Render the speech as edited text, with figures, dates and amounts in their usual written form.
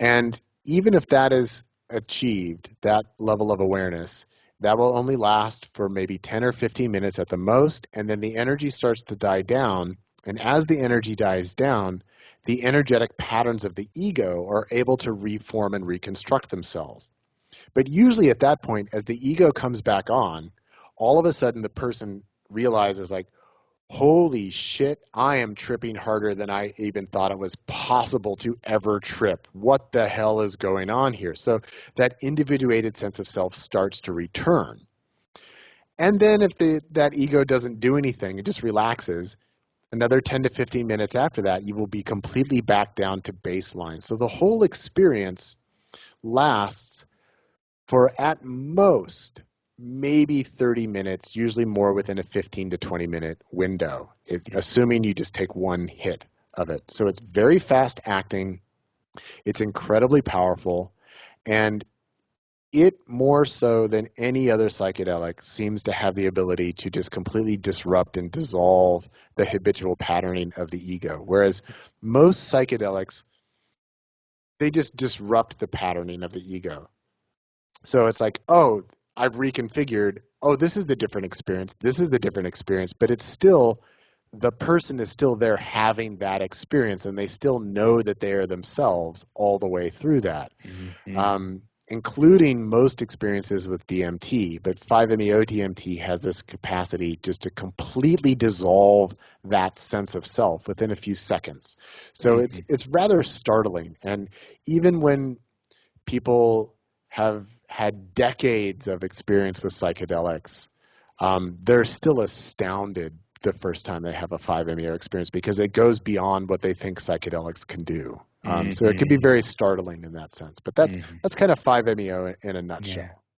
And even if that is achieved, that level of awareness, that will only last for maybe 10 or 15 minutes at the most, and then the energy starts to die down. And as the energy dies down, the energetic patterns of the ego are able to reform and reconstruct themselves. But usually at that point, as the ego comes back on, all of a sudden the person realizes, like, holy shit, I am tripping harder than I even thought it was possible to ever trip. What the hell is going on here? So that individuated sense of self starts to return. And then if that ego doesn't do anything, it just relaxes, another 10 to 15 minutes after that, you will be completely back down to baseline. So the whole experience lasts for at most maybe 30 minutes, usually more within a 15 to 20 minute window, assuming you just take one hit of it. So it's very fast acting. It's incredibly powerful. And it, more so than any other psychedelic, seems to have the ability to just completely disrupt and dissolve the habitual patterning of the ego. Whereas most psychedelics, they just disrupt the patterning of the ego. So it's like, oh, I've reconfigured, oh, this is the different experience, this is the different experience, but it's still, the person is still there having that experience, and they still know that they are themselves all the way through that, including most experiences with DMT. But 5-MeO DMT has this capacity just to completely dissolve that sense of self within a few seconds. So it's rather startling. And even when people have had decades of experience with psychedelics, they're still astounded the first time they have a 5-MeO experience, because it goes beyond what they think psychedelics can do. So it can be very startling in that sense. But that's kind of 5-MeO in a nutshell. Yeah.